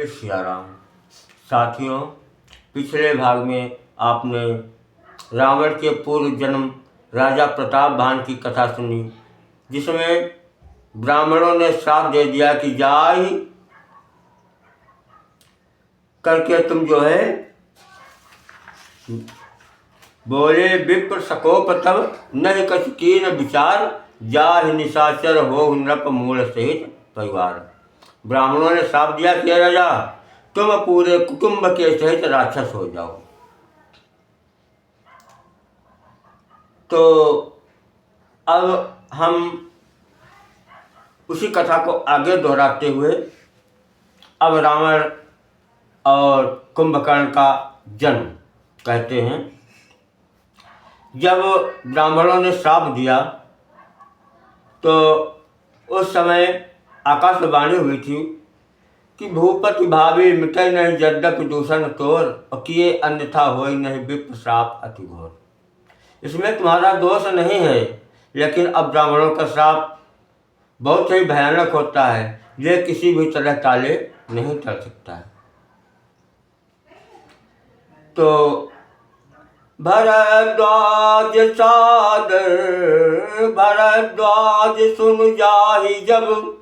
सिया राम। साथियों, पिछले भाग में आपने रावण के पूर्व जन्म राजा प्रतापवान की कथा सुनी, जिसमें ब्राह्मणों ने श्राप दे दिया कि जा ही करके तुम जो है बोले विप्र सकोप तब नहीं कछ कीन विचार, जाहि निशाचर हो नृप मूल सहित परिवार। ब्राह्मणों ने श्राप दिया कि राजा तुम पूरे कुटुंब के सहित राक्षस हो जाओ। तो अब हम उसी कथा को आगे दोहराते हुए अब रावण और कुंभकर्ण का जन्म कहते हैं। जब ब्राह्मणों ने श्राप दिया तो उस समय आकाशवाणी हुई थी कि भूपति भावी मिटे नहीं यद्यपि दूषण तोर, और किए अन्यथा होई नहीं विप्र श्राप अति घोर। इसमें तुम्हारा दोष नहीं है, लेकिन अब ब्राह्मणों का श्राप बहुत ही भयानक होता है, ये किसी भी तरह टाले नहीं टल सकता है। तो भरद्वाज सादर भरद्वाज सुन जाहि जब,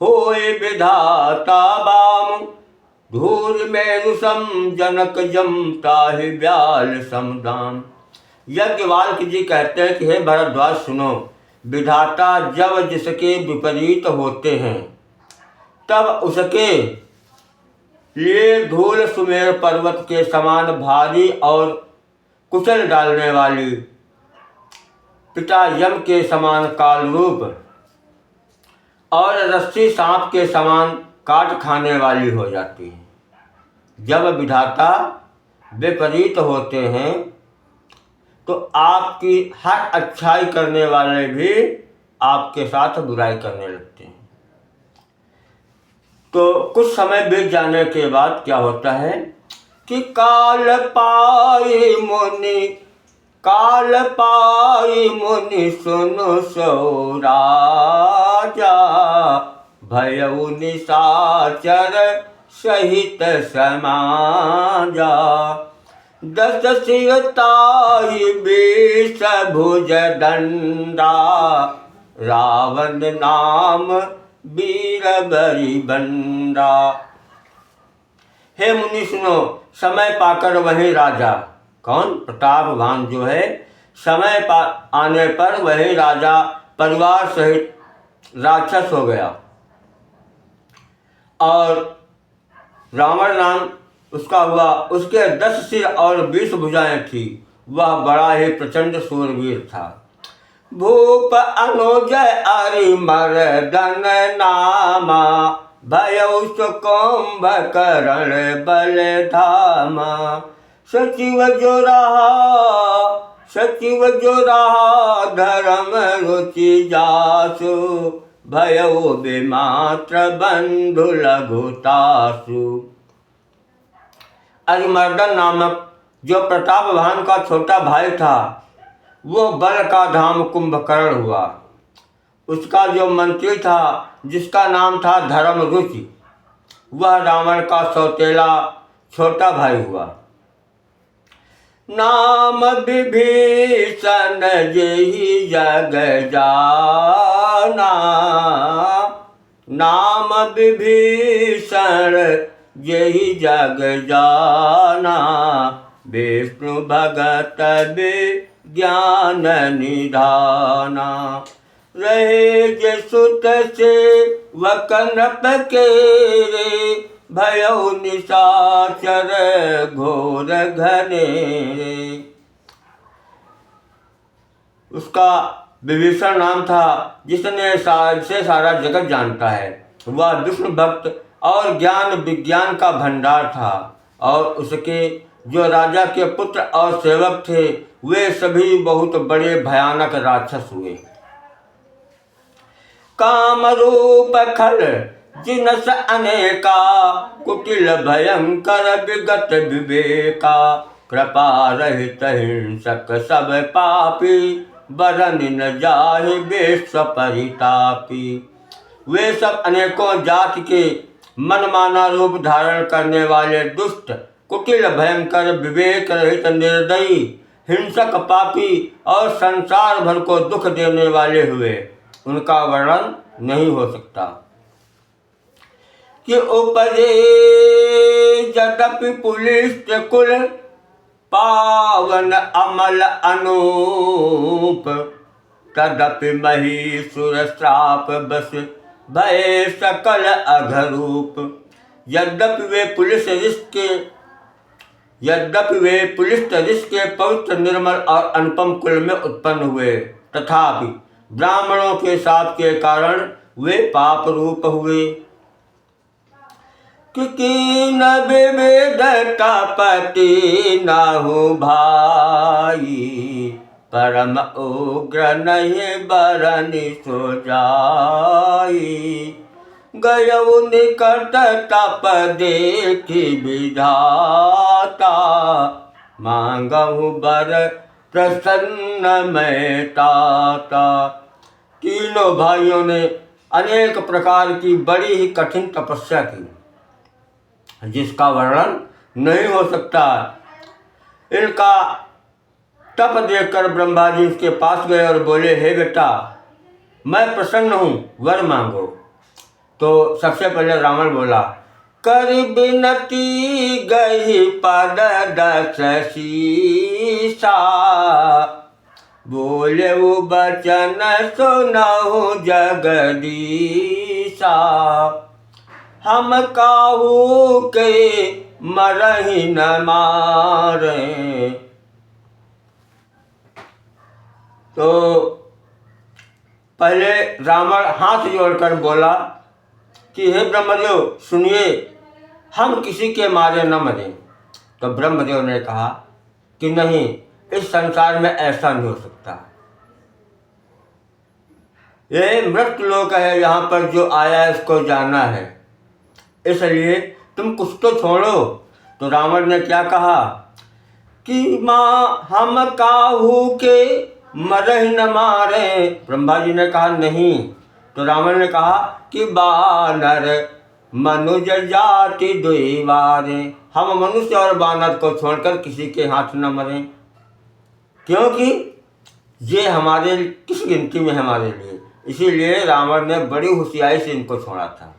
होए विधाता बाम धूल में सम जनक जमता है ब्याल समदाम। यज्ञवाल्क जी कहते हैं कि हे भरद्वाज सुनो, विधाता जब जिसके विपरीत होते हैं तब उसके लिए धूल सुमेर पर्वत के समान भारी और कुचल डालने वाली, पिता यम के समान काल रूप और रस्सी सांप के समान काट खाने वाली हो जाती है। जब विधाता विपरीत होते हैं तो आपकी हर अच्छाई करने वाले भी आपके साथ बुराई करने लगते हैं। तो कुछ समय बीत जाने के बाद क्या होता है कि काल पाई मुनि सुनो सो राजा, भयउ निशाचर सहित समाजा। दस सिरताहि बीस भुज दंडा, रावण नाम वीर बरी बंडा। हे मुनि सुनो, समय पाकर वही राजा, कौन? प्रतापवान जो है, समय आने पर वही राजा परिवार सहित राक्षस हो गया और रावण नाम उसका हुआ। उसके 10 सिर और 20 भुजाएं थी। वह बड़ा ही प्रचंड शूरवीर था। भूप अनुजय अरिमर्दन नामा, भयउ कुंभकर्ण बल धामा। सचिव जो रहा धर्म रुचि जासु, भयउ विमात्र बंधु लघुतासु। अरिमर्दन नामक जो प्रतापवान का छोटा भाई था, वो बल का धाम कुंभकर्ण हुआ। उसका जो मंत्री था, जिसका नाम था धर्म रुचि, वह रावण का सौतेला छोटा भाई हुआ। नाम विभीषण जेहि जग जाना, नाम विभीषण जेहि जग जाना। विष्णु भगत ज्ञान निधाना, रहे जे सुत से वकनप के रे। भयउ निशाचर घोर घनेरे। उसका विभीषण नाम था, जिसने सारा जगत जानता है। वह विष्णु भक्त और ज्ञान विज्ञान का भंडार था, और उसके जो राजा के पुत्र और सेवक थे, वे सभी बहुत बड़े भयानक राक्षस हुए। काम रूप खल जिनस अनेका, कुटिल भयंकर विगत विवेका। कृपा रहित हिंसक सब पापी, बरन न जाहि विश्व परितापी। वे सब अनेकों जाति के मनमाना रूप धारण करने वाले दुष्ट, कुटिल, भयंकर, विवेक रहित, निर्दयी, हिंसक, पापी और संसार भर को दुख देने वाले हुए। उनका वर्णन नहीं हो सकता। कि उपजे यद्यपि पुलिस कुल, पावन अमल अनूप, तदपि महीसुर श्राप बस भय सकल अघरूप। यद्यपि वे पुलिस ऋषि के पवित्र, निर्मल और अनुपम कुल में उत्पन्न हुए, तथापि ब्राह्मणों के शाप के कारण वे पाप रूप हुए। कि न विवेद तपति नाहु भाई, परम उग्र नहीं बरनि सो जाई। गयउ निकट तप देखि विधाता, मांगहु बर प्रसन्न मैं ताता। तीनों भाइयों ने अनेक प्रकार की बड़ी ही कठिन तपस्या की, जिसका वर्णन नहीं हो सकता। इनका तप देखकर ब्रह्मा जी उसके पास गए और बोले, हे बेटा, मैं प्रसन्न हूँ, वर मांगो। तो सबसे पहले रावण बोला, कर बिनती गई पद दस शीसा, बोले वो बचन सुनहु जगदीशा। हम काहू के मरहि न मारे। तो पहले रावण हाथ जोड़कर बोला कि हे ब्रह्मदेव, सुनिए, हम किसी के मारे न मरें। तो ब्रह्मदेव ने कहा कि नहीं, इस संसार में ऐसा नहीं हो सकता। ये मृत लोक है, यहाँ पर जो आया है उसको जाना है, इसलिए तुम कुछ तो छोड़ो। तो रावण ने क्या कहा कि माँ हम काहू के मरहि न मारे। ब्रह्मा जी ने कहा नहीं। तो रावण ने कहा कि बानर मनुज जाति द्विवारे, हम मनुष्य और बानर को छोड़कर किसी के हाथ न मरें, क्योंकि ये हमारे किस गिनती में हमारे लिए। इसीलिए रावण ने बड़ी होशियारी से इनको छोड़ा था।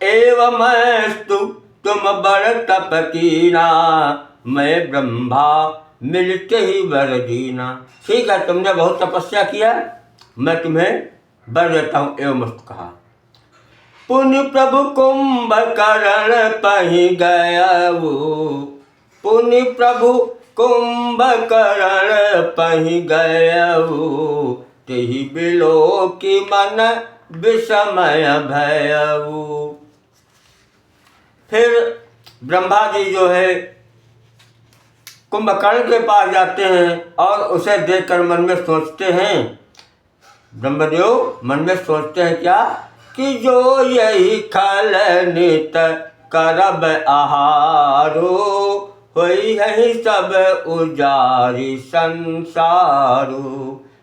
एवमस्तु तुम बड़ तप कीना, मैं ब्रह्मा मिलते ही वर दीना। ठीक है, तुमने बहुत तपस्या किया, मैं तुम्हें वर देता हूँ। एवमस्तु कहा। पुण्य प्रभु कुंभकर्ण पहि गयऊ, पुण्य प्रभु कुंभकर्ण पहि गयऊ, तेहि बिलो की मन विषमय भयऊ। फिर ब्रह्मा जी जो है कुंभकर्ण के पास जाते हैं और उसे देखकर मन में सोचते हैं, ब्रह्मदेव मन में सोचते हैं क्या कि जो यही खल नित करब आहारो, होई है सब उजारी संसारो।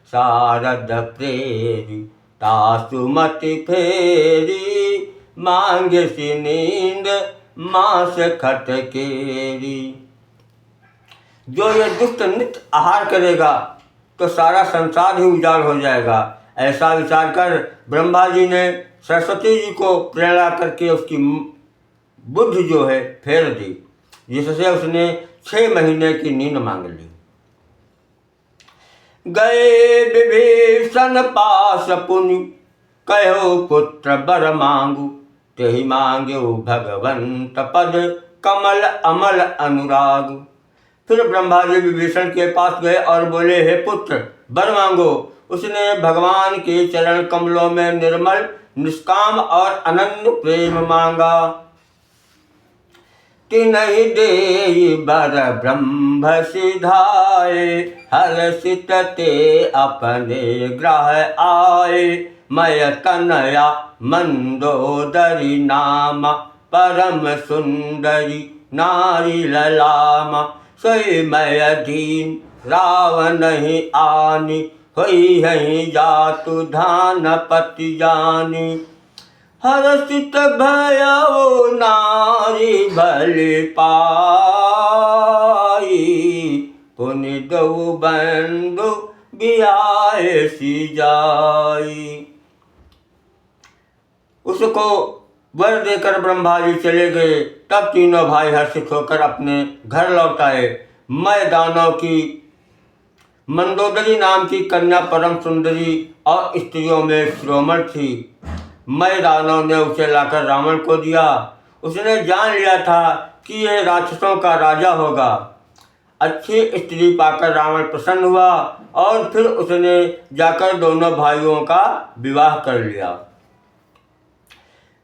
शारद प्रेरी तासुमति फेरी, मांगे सी नींद मांस खटकेरी। जो ये दुष्ट नित्य आहार करेगा तो सारा संसार ही उजाड़ हो जाएगा। ऐसा विचार कर ब्रह्मा जी ने सरस्वती जी को प्रेरणा करके उसकी बुद्धि जो है फेर दी, जिससे उसने 6 महीने की नींद मांग ली। गए विभीषण पास पुनि, कहो पुत्र बर मांगू, तेहि मांग्यो भगवंत पद कमल अमल अनुराग। फिर ब्रह्मा जी विभीषण के पास गए और बोले, हे पुत्र वर मांगो। उसने भगवान के चरण कमलों में निर्मल, निष्काम और अनन्य प्रेम मांगा। तिन्हि देई बर ब्रह्म सिधाए, हर्षित ते अपने ग्रह आए। मय तनया मंदोदरी नाम, परम सुंदरी नारी ललामा। सोई मय दीन रावण ही आनी, होई है जातु धान पति जानी। हर्षित भयो नारी भले पाई, पुनि दऊ बंधु बियाए सी जाई। उसको वर देकर ब्रह्मा जी चले गए। तब तीनों भाई हर्षित होकर अपने घर लौट आए। मैं दानव की मंदोदरी नाम की कन्या परम सुंदरी और स्त्रियों में श्रोमण थी। मैं दानव ने उसे लाकर रावण को दिया। उसने जान लिया था कि यह राक्षसों का राजा होगा। अच्छी स्त्री पाकर रावण प्रसन्न हुआ और फिर उसने जाकर दोनों भाइयों का विवाह कर लिया।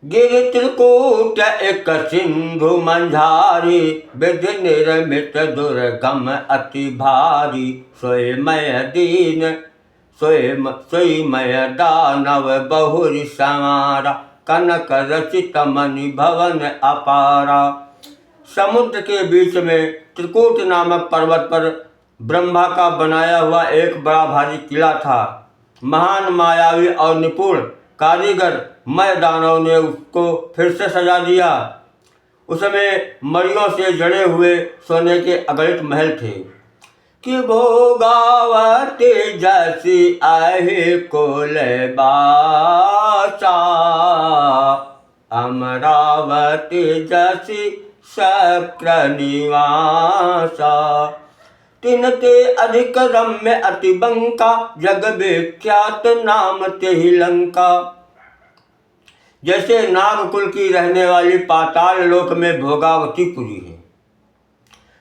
गिर त्रिकूट एक सिंधु मंझारी, विधि निर्मित दुर्गम अति भारी। सोई मय दीन सोई मय दानव बहुरी समारा, कनक रचित मणि भवन अपारा। समुद्र के बीच में त्रिकूट नामक पर्वत पर ब्रह्मा का बनाया हुआ एक बड़ा भारी किला था। महान मायावी और निपुण कारीगर मय दानव ने उसको फिर से सजा दिया। उसमें मड़ियों से जड़े हुए सोने के अगणित महल थे कि भोगावती जैसी आहे कोल बासा, अमरावती जैसी शक्र निवासा। तिनते अधिक रम्य अति बंका, जग विख्यात नाम तेहि लंका। जैसे नागकुल की रहने वाली पाताल लोक में भोगावती पुरी है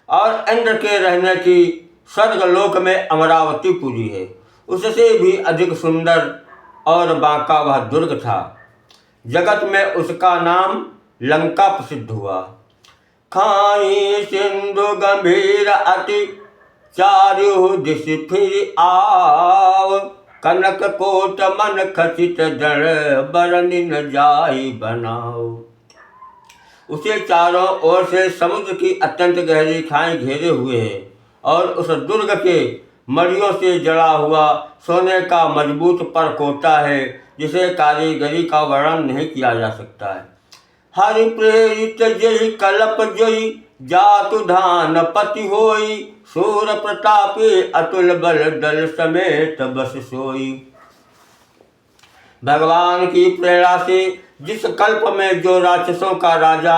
और इंद्र के रहने की स्वर्गलोक में अमरावती पुरी है, उससे भी अधिक सुंदर और बांका वह दुर्ग था। जगत में उसका नाम लंका प्रसिद्ध हुआ। खाई सिंधु गंभीर अति, चारु दिश फिर आव। कनक कोट मन खचित जड़, बरनि न जाई बनाओ। उसे चारों ओर से समुद्र की अत्यंत गहरी खाई घेरे हुए है और उस दुर्ग के मड़ियों से जड़ा हुआ सोने का मजबूत परकोटा है, जिसे कारीगरी का वर्णन नहीं किया जा सकता है। हरि प्रेरित जय कलप जोई, जातु धान पति होई। सूर प्रतापी अतुल बल दल समेत बस सोई। भगवान की प्रेरणा से जिस कल्प में जो राक्षसों का राजा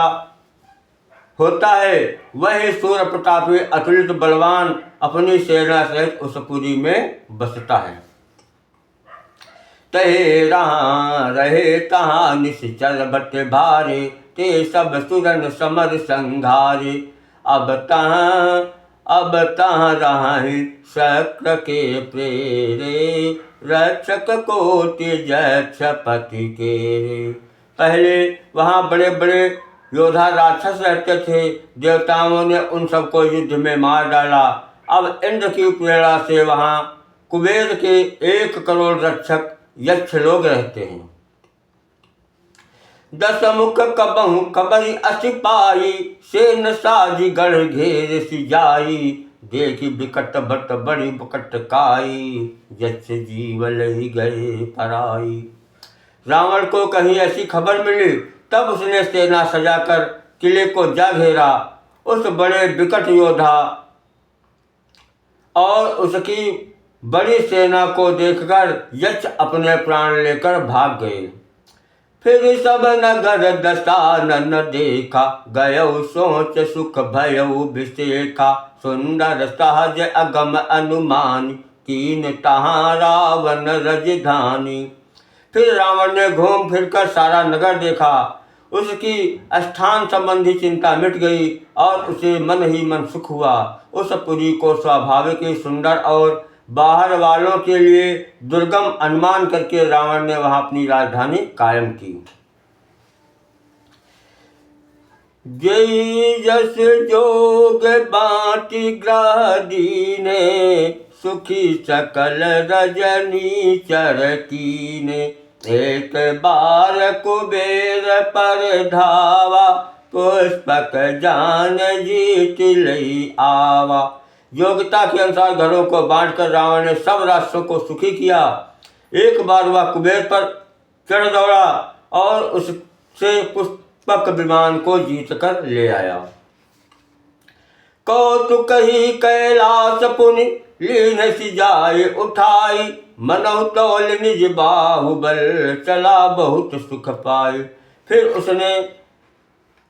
होता है, वह सूर प्रतापी अतुलित बलवान अपनी सेना सहित उस पुरी में बसता है। तहे रहे तहाँ निश्चल बट भारे, ते सब सुरन समर संघारे। अब तहाँ रहे शक्र के प्रेरे, रक्षक कोटि जक्ष पति के। पहले वहाँ बड़े बड़े योद्धा राक्षस रहते थे। देवताओं ने उन सबको युद्ध में मार डाला। अब इंद्र की प्रेरणा से वहाँ कुबेर के 1 करोड़ रक्षक यक्ष लोग रहते हैं। 10 मुख कबहु कबरी अति पाई, सेन साजी गढ़ घेर सी जाई। देखी बिकट बट बड़ी बकट काई, यक्ष जीवल ही गए पराई। रावण को कहीं ऐसी खबर मिली, तब उसने सेना सजाकर किले को जा घेरा। उस बड़े विकट योद्धा और उसकी बड़ी सेना को देखकर यक्ष अपने प्राण लेकर भाग गए। फिर सब नगर दशानन देखा, गयौ सोच सुख भयौ विषेखा। सुंदर सहज अगम अनुमान, कीन तहाँ रावण रजधानी। फिर रावण ने घूम फिरकर सारा नगर देखा। उसकी स्थान संबंधी चिंता मिट गई और उसे मन ही मन सुख हुआ। उस पुरी को स्वाभाविक ही सुंदर और बाहर वालों के लिए दुर्गम अनुमान करके रावण ने वहां अपनी राजधानी कायम की। जय जस जोग बाटी ग्रह दीने, सुखी सकल रजनी चर कीने। एक बार कुबेर पर धावा, पुष्पक जान जीत लई आवा। योग्यता के अनुसार घरों को बांटकर रावण ने सब राष्ट्रों को सुखी किया। एक बार वह कुबेर पर चढ़ दौड़ा और उससे पुष्पक विमान को जीत कर ले आया। कौतुक ही कैलास पुनि लीन सी जाए उठाई, मनहु तौल निज बाहुबल चला बहुत सुख पाए। फिर उसने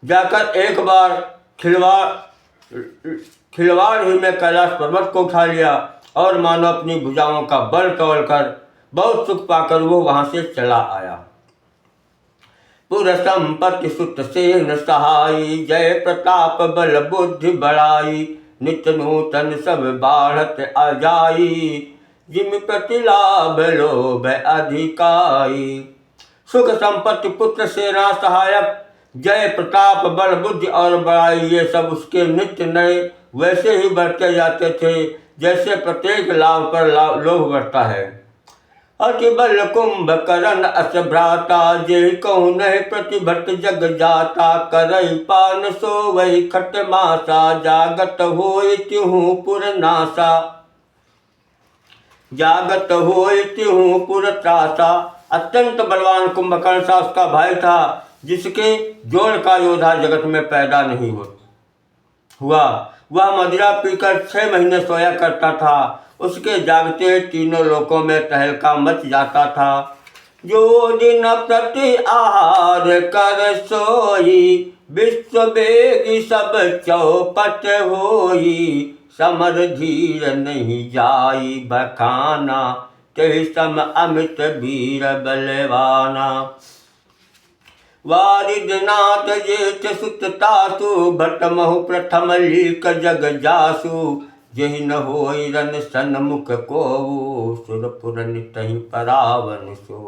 जाकर एक बार खिलवाड़ ही में कैलाश पर्वत को उठा लिया और मानो अपनी भुजाओं का बल तोल कर बहुत सुख पाकर वो वहां से चला आया। पुर संपत्ति सुत सेन सहाई, जय प्रताप बल बुद्धि बढ़ाई, नित्य नूतन सब बाढ़त अजाई, जिम प्रति लाभ लोभ अधिकाई। सुख संपत्ति पुत्र सेना सहायक जय प्रताप बल बुद्धि और बड़ाई ये सब उसके नित्य नए वैसे ही बढ़ते जाते थे जैसे प्रत्येक लाभ पर लोभ बढ़ता है। अति बल कुंभ करण अस भ्राता, जे कहूँ नहीं प्रतिभट जग जाता, करई पान सो वही खट मासा, जागत होय त्यों पुर नासा, जागत होय त्यों पुर त्रासा। अत्यंत बलवान कुंभकर्ण सा उसका भाई था जिसके जोड़ का योद्धा जगत में पैदा नहीं हुआ। वह मदिरा पीकर 6 महीने सोया करता था। उसके जागते तीनों लोकों में तहलका मच जाता था। जो दिन प्रति आहार कर सोई, विश्व बेगी सब चौपट होई, समर धीर नहीं जाई बखाना, तेहि सम अमित वीर बलवाना। वारिदनाथ जेठ सुत तासु, भट महु प्रथम लीक जग जासु, जहि न होई रन सन्मुख कोउ, सुरपुर नितहि परावन सो।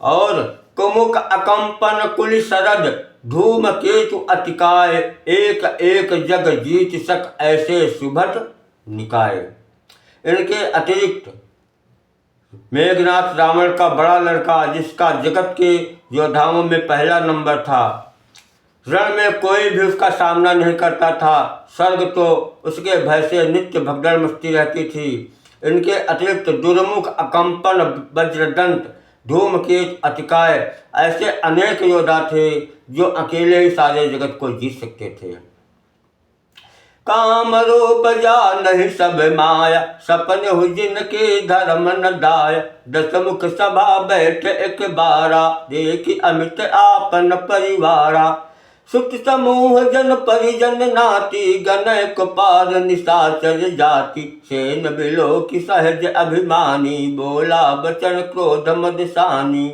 और कुमुक अकंपन कुल सरद, धूम केतु अतिकाय, एक एक जग जीत सक ऐसे सुभट निकाय। इनके अतिरिक्त मेघनाथ रावण का बड़ा लड़का जिसका जगत के योद्धाओं में पहला नंबर था, रण में कोई भी उसका सामना नहीं करता था। स्वर्ग तो उसके भय से नित्य भगदड़ मचती रहती थी। इनके अतिरिक्त दुर्मुख अकंपन वज्रदंत धूमकेत अतिकाय ऐसे अनेक योद्धा थे जो अकेले ही सारे जगत को जीत सकते थे। काम रूप जा नहीं सब माया, सपन हो जिनके धर्म न दाय, दसमुख सभा बैठ एक बारा, देखी अमित आपन परिवारा। सुत समूह जन परिजन नाती, गनय कुपार निशाचर जाति, सेन बिलो की सहज अभिमानी, बोला बचन क्रोध मदसानी।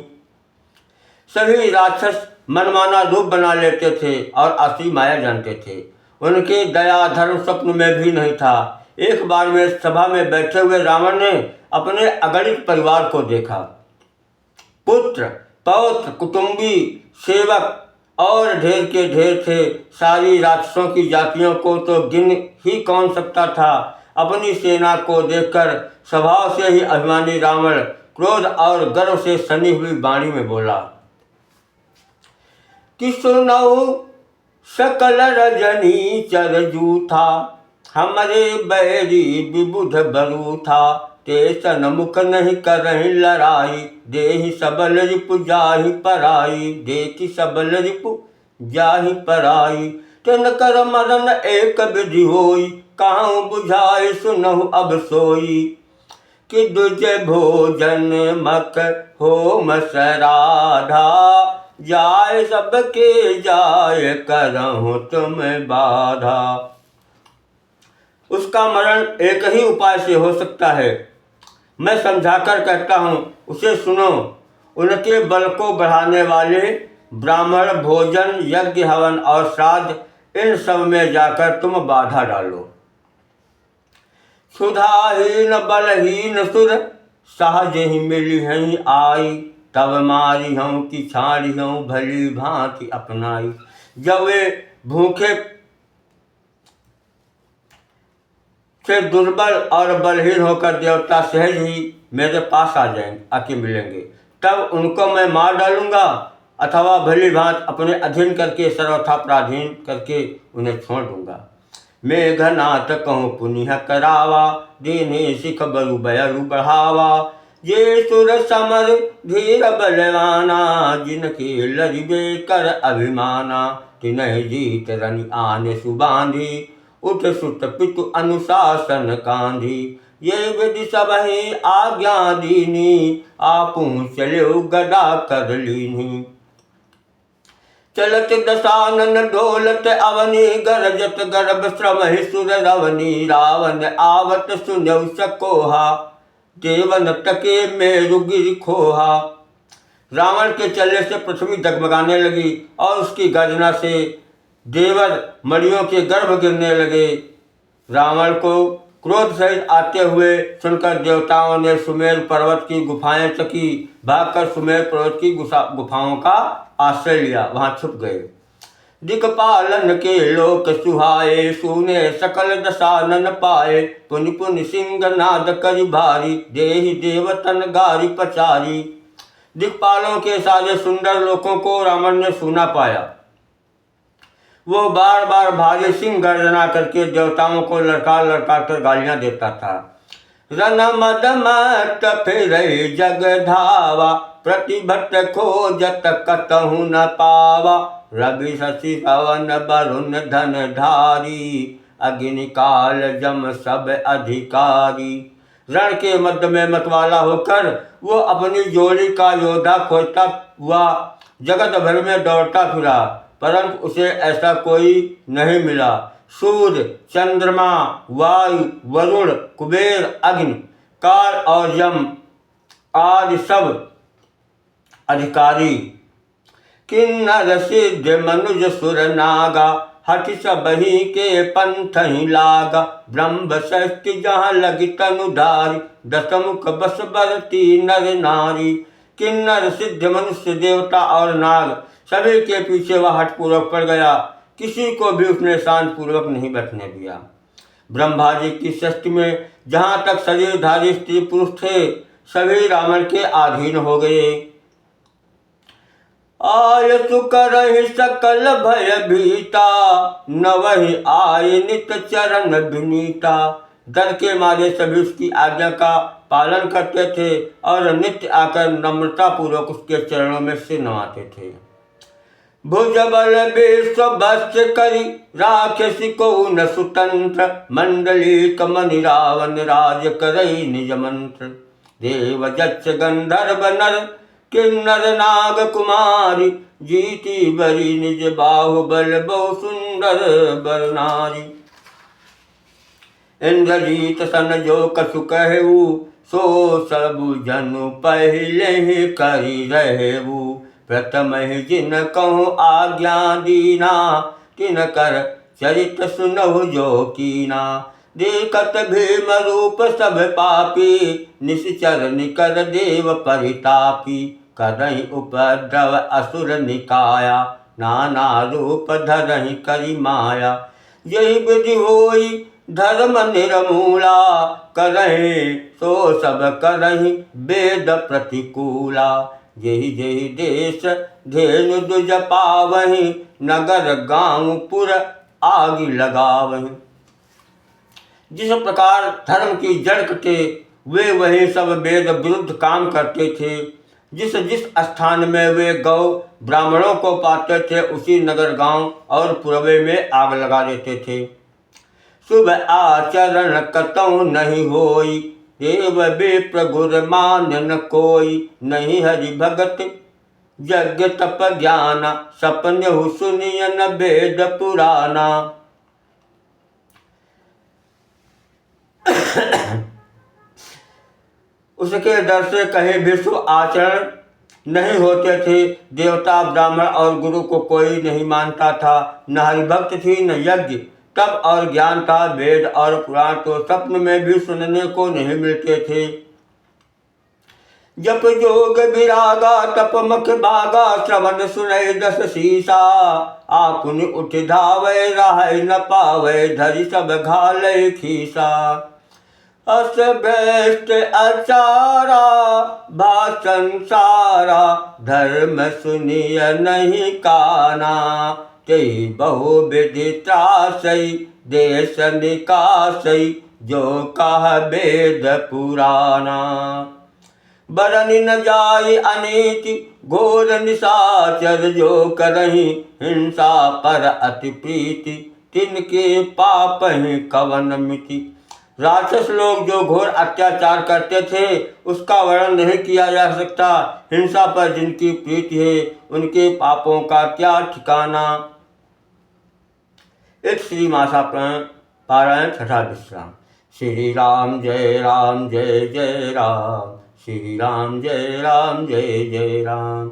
सभी राक्षस मनमाना रूप बना लेते थे और असली माया जानते थे। उनके दया धर्म स्वप्न में भी नहीं था। एक बार में सभा में बैठे हुए रावण ने अपने अगणित परिवार को देखा। पुत्र पौत्र कुटुंबी सेवक और ढेर के ढेर थे। सारी राक्षसों की जातियों को तो गिन ही कौन सकता था। अपनी सेना को देखकर स्वभाव से ही अभिमानी रावण क्रोध और गर्व से सनी हुई वाणी में बोला कि सुनऊ सकल रजनी चर जूथा, हमरे बैरी विबुध बरू था, ते सन्मुख नहीं करहि लड़ाई, देहि सबल रिपु जाहि पराई, देखि सबल रिपु जाहि पराई। तिन कर मरन एक विधि होई, कहूँ बुझाए सुनहु अब सोई, कि दुज भोजन मक होम सराधा, जाय सबके जाय करहूँ तुम बाधा। उसका मरण एक ही उपाय से हो सकता है, मैं समझाकर कहता हूँ, उसे सुनो। उनके बल को बढ़ाने वाले ब्राह्मण भोजन यज्ञ हवन और श्राद्ध इन सब में जाकर तुम बाधा डालो। सुधाहीन बलहीन सुर सहज ही मिली हैं आई, तब मारी हूँ कि छाड़ी हूँ भली भांति अपनाई। जब वे भूखे से दुर्बल और बलहीन होकर देवता सहज ही मेरे पास आ जाएंगे, आके मिलेंगे, तब उनको मैं मार डालूंगा अथवा भली भांति अपने अधीन करके सर्वथा पराधीन करके उन्हें छोड़ दूंगा। मेघनाथ कहूँ पुनिह करावा, दीने सिख बरु बयरु बढ़ावा, ये सुर समर धीर बलवाना, जिनके लरिबे कर अभिमाना, तिन्ह जीत रनि आन सुबांधी, उठ सुत पितु अनुशासन कांधी। ये विधि सबहि आज्ञा दीनी, आपूं चल्यो गदा कर लीनी। चलत दशानन ढोलत अवनी, गरजत गर्भ श्रमहि सुर रवनी। रावण आवत सुनौ सकोहा, देवन तके मेरु गिर खोहा। रावण के चलने से पृथ्वी डगमगाने लगी और उसकी गर्जना से देवर मणियों के गर्भ गिरने लगे। रावण को क्रोध सहित आते हुए सुनकर देवताओं ने सुमेर पर्वत की गुफाएं चकी, भागकर सुमेर पर्वत की गुफाओं का आश्रय लिया, वहां छुप गए। दिक्पालन के लोक सुहाए, सुने सकल दशानन पाए। पुनि पुनि सिंह नाद करि भारी, देहि देवतन गारी पचारी। दिक्पालों के सारे सुंदर लोकों को रावण ने सुना पाया। वो बार बार भारी सिंह गर्जना करके देवताओं को लड़का लड़का कर गालियां देता था। रन मद मत फिर जग धावा, प्रतिभट खोजत कतहु न पावा। रवि शशि पवन वरुण धन धारी, अग्नि काल जम सब अधिकारी। रण के मध्य में मतवाला होकर वो अपनी जोड़ी का योद्धा खोजता हुआ जगत भर में दौड़ता फिरा, परंतु उसे ऐसा कोई नहीं मिला। सूर्य, चंद्रमा, वायु, वरुण, कुबेर, अग्नि, काल और यम आदि सब अधिकारी, किन्नर सिद्ध मनुज सुर नागा। हठ सबहि के पंथ ही लागा, ब्रह्म शक्ति जहाँ लगी तनुधारी। दशमुख बस बरती नर नारी। किन्नर सिद्ध मनुष्य देवता और नाग सभी के पीछे वह हठपूर्वक पड़ गया, किसी को भी उसने शांतिपूर्वक नहीं बैठने दिया। ब्रह्मा जी की सृष्टि में जहाँ तक शरीरधारी स्त्री पुरुष थे, सभी रावण के अधीन हो गए। आय सुकरहि सकल भय भीता, न वही आय नित चरण विनीता। डर के मारे सभी उसकी आज्ञा का पालन करते थे और नित्य आकर नम्रता पूर्वक उसके चरणों में सिर नवाते थे। भुज बल विश्व भस्य करी, राक्षसी को न सुतंत्र। मंडली कमनि रावण राज करई निज मंत्र। देव जक्ष गंधर्व नर, किन्नर नाग कुमारी। जीती बरी निज बाहुबल, बहु सुंदर बर नारी। इंद्रजीत सन जो कछु कहू, सो सब जनु पहले ही करी रहेऊ। प्रथम ही जिन कहूँ आज्ञा दीना, तिन कर चरित सुनहु जो कीना। देखत भीम रूप सब पापी, निश्चर निकर देव परितापी। करहि उपद्रव असुर निकाया, नाना रूप धरहि करि माया। यही विधि होई धर्म निर्मूला, करहि सो सब करहि वेद प्रतिकूला। जेहि जेहि देश धेनु दुज पावहि, नगर गाँव पुर आग लगावहि। जिस प्रकार धर्म की जड़ कटे, वे वही सब वेद विरुद्ध काम करते थे। जिस जिस स्थान में वे गौ ब्राह्मणों को पाते थे, उसी नगर गांव और पुरवे में आग लगा देते थे। शुभ आचरण कतहु नहीं होई, देव विप्र गुर मान न कोई। नहीं हरि भगत यज्ञ तप ज्ञान, सपन सुनिय न वेद पुराना। उसके डर से कहीं भी शुभ आचरण नहीं होते थे। देवता ब्राह्मण और गुरु को कोई नहीं मानता था। न हरिभक्त थी न यज्ञ, तप और ज्ञान था। वेद और पुराण तो स्वप्न में भी सुनने को नहीं मिलते थे। जप जोग विरागा तप मख भागा, श्रवण सुनय दस शीसा। आपुन उठ धावै राहै न पावै, धरि सब घालै खीसा। अस भ्रष्ट अचारा भाषण सारा, धर्म सुनिय नहीं काना। तेहि बहु विधि त्रासै, देश निकासै, जो कह वेद पुराना। बरन न जाय अनीति, घोर निशाचर जो करहि, हिंसा पर अति प्रीति, तिनके पाप हैं कवन मिति। राक्षस लोग जो घोर अत्याचार करते थे उसका वर्णन नहीं किया जा सकता। हिंसा पर जिनकी प्रीति है उनके पापों का क्या ठिकाना। एक श्री मासा पारायण छठा विश्राम। श्री राम जय जय राम, श्री राम जय जय राम।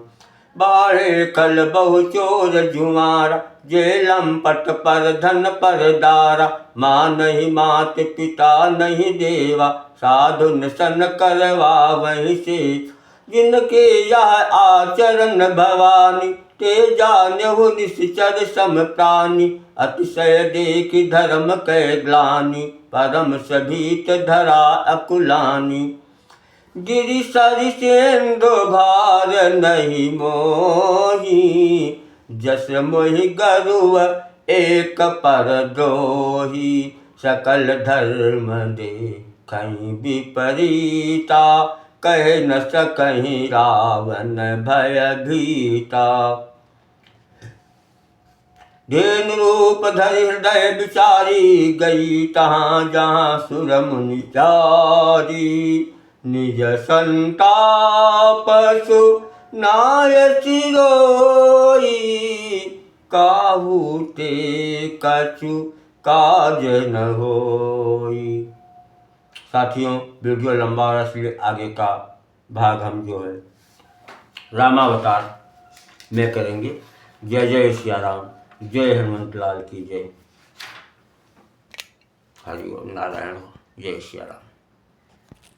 बाढ़े कल बहु चोर जुआरा, जेलम पट पर धन पर दारा। माँ नहीं मात पिता नहीं देवा, साधुन सन करवा वहीं से। जिनके यह आचरण भवानी, ते जान्यहु निश्चर सम प्राणी। अतिशय देख धर्म कै ग्लानि, परम सभीत धरा अकुलानी। गिरि सरि सेंदु भार नहीं मोही, जस मोहि गरुव एक पर द्रोही। सकल धर्म देखहि विपरीता, कह न सकहि रावण भयभीता। धेनु रूप धरि हृदय विचारी, गई तहाँ जहाँ सुर मुनि चारी। निज संताप सु नाय सिरोई, काहू ते कछु काज न होई। साथियों, वीडियो लंबा और इसलिए आगे का भाग हम जो है रामावतार में करेंगे। जय जय सिया राम, जय हनुमंत लाल की जय। हरि ओम नारायण, जय सिया राम।